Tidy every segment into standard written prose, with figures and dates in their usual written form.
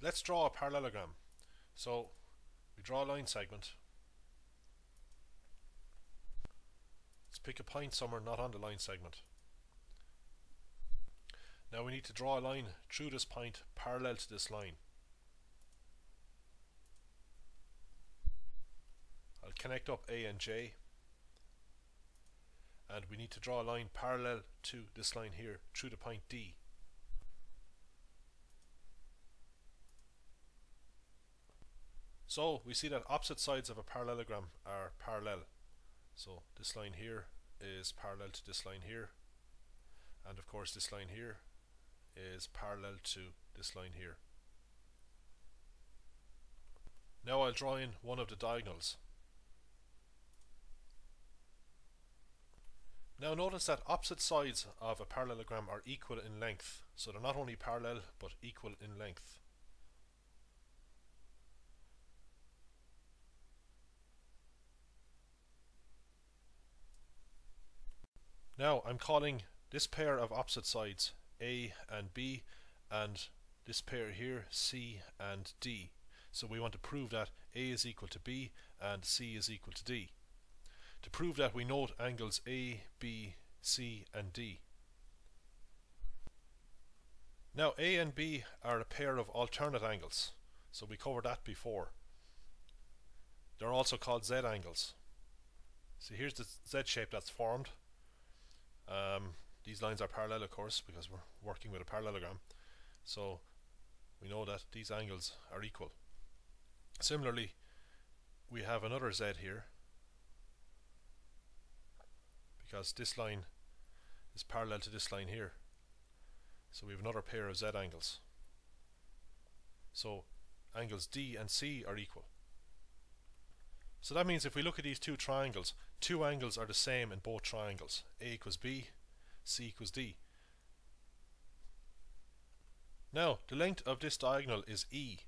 let's draw a parallelogram. So we draw a line segment. Let's pick a point somewhere not on the line segment. Now we need to draw a line through this point parallel to this line. I'll connect up A and J, and we need to draw a line parallel to this line here through the point D. So we see that opposite sides of a parallelogram are parallel. So this line here is parallel to this line here, and of course this line here is parallel to this line here. Now I'll draw in one of the diagonals. Now notice that opposite sides of a parallelogram are equal in length, so they're not only parallel but equal in length. Now I'm calling this pair of opposite sides A and B, and this pair here C and D. So we want to prove that A is equal to B and C is equal to D. To prove that, we note angles A, B, C and D. Now A and B are a pair of alternate angles, so we covered that before. They're also called Z angles. So here's the Z shape that's formed. These lines are parallel, of course, because we're working with a parallelogram, so we know that these angles are equal. Similarly, we have another Z here, because this line is parallel to this line here, so we have another pair of Z angles. So angles D and C are equal. So that means if we look at these two triangles, two angles are the same in both triangles. A equals B, C equals D. Now the length of this diagonal is E.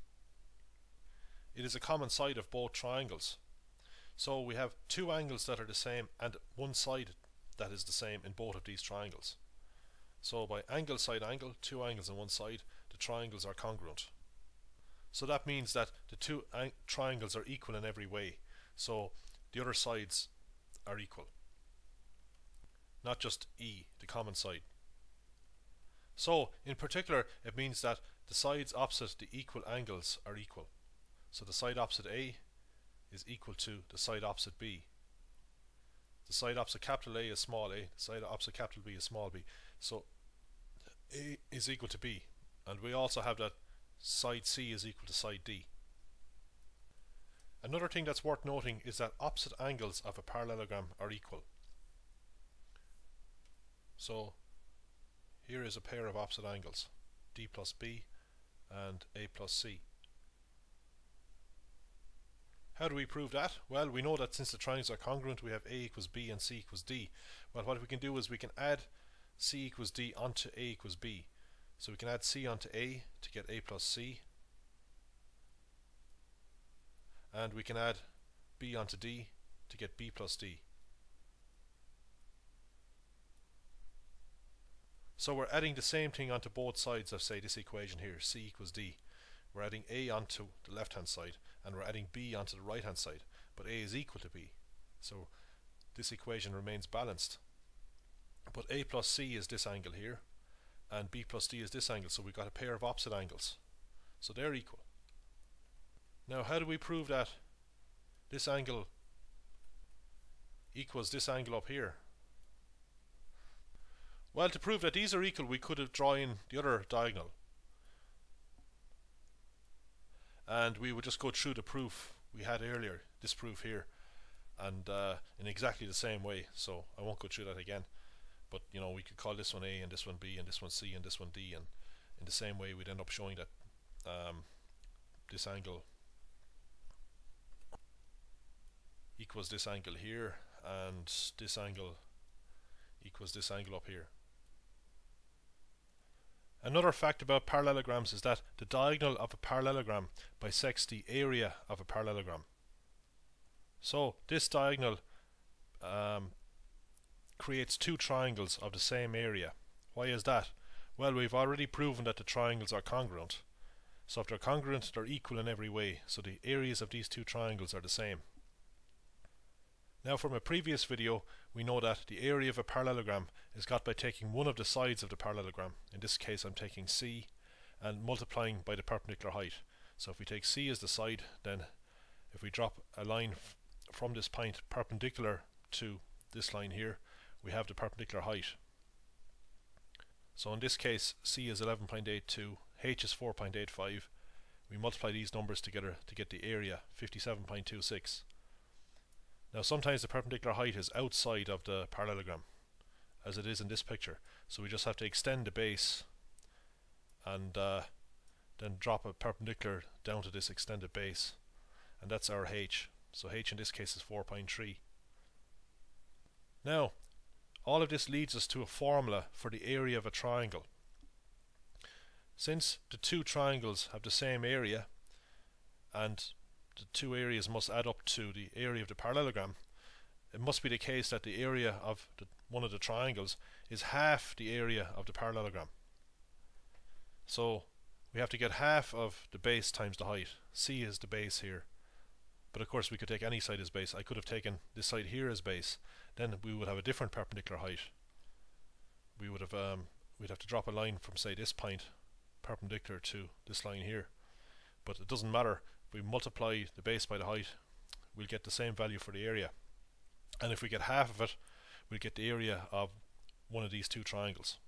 It is a common side of both triangles. So we have two angles that are the same and one side that is the same in both of these triangles. So by angle side angle, two angles on one side, the triangles are congruent. So that means that the two triangles are equal in every way. So the other sides are equal, not just E, the common side. So in particular, it means that the sides opposite the equal angles are equal. So the side opposite A is equal to the side opposite B. The side opposite capital A is small a, the side opposite capital B is small b. So A is equal to B, and we also have that side C is equal to side D. Another thing that's worth noting is that opposite angles of a parallelogram are equal. So here is a pair of opposite angles, D plus B and A plus C. How do we prove that? Well, we know that since the triangles are congruent, we have A equals B and C equals D. Well, what we can do is we can add C equals D onto A equals B. So we can add C onto A to get A plus C, and we can add B onto D to get B plus D. So we're adding the same thing onto both sides of, say, this equation here, C equals D. We're adding A onto the left hand side and we're adding B onto the right hand side, but A is equal to B, so this equation remains balanced. But A plus C is this angle here and B plus D is this angle, so we've got a pair of opposite angles, so they're equal. Now how do we prove that this angle equals this angle up here? Well, to prove that these are equal, we could have drawn in the other diagonal, and we would just go through the proof we had earlier, this proof here, and in exactly the same way. So I won't go through that again, but you know, we could call this one A and this one B and this one C and this one D, and in the same way we'd end up showing that this angle equals this angle here and this angle equals this angle up here. Another fact about parallelograms is that the diagonal of a parallelogram bisects the area of a parallelogram. So this diagonal creates two triangles of the same area. Why is that? Well, we've already proven that the triangles are congruent, So if they're congruent, they're equal in every way. So the areas of these two triangles are the same. Now from a previous video, we know that the area of a parallelogram is got by taking one of the sides of the parallelogram. In this case I'm taking C and multiplying by the perpendicular height. So if we take C as the side, then if we drop a line from this point perpendicular to this line here, we have the perpendicular height. So in this case C is 11.82, H is 4.85. We multiply these numbers together to get the area, 57.26. Now sometimes the perpendicular height is outside of the parallelogram, as it is in this picture. So we just have to extend the base and then drop a perpendicular down to this extended base, and that's our H. So H in this case is 4.3. Now all of this leads us to a formula for the area of a triangle. Since the two triangles have the same area and the two areas must add up to the area of the parallelogram, it must be the case that the area of one of the triangles is half the area of the parallelogram. So we have to get half of the base times the height. C is the base here, but of course we could take any side as base. I could have taken this side here as base. Then we would have a different perpendicular height. We would have we'd have to drop a line from, say, this point perpendicular to this line here, but it doesn't matter. If we multiply the base by the height, we'll get the same value for the area, and if we get half of it, we'll get the area of one of these two triangles.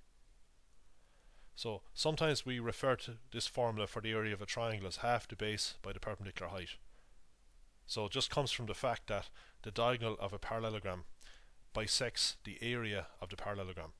So sometimes we refer to this formula for the area of a triangle as half the base by the perpendicular height. So it just comes from the fact that the diagonal of a parallelogram bisects the area of the parallelogram.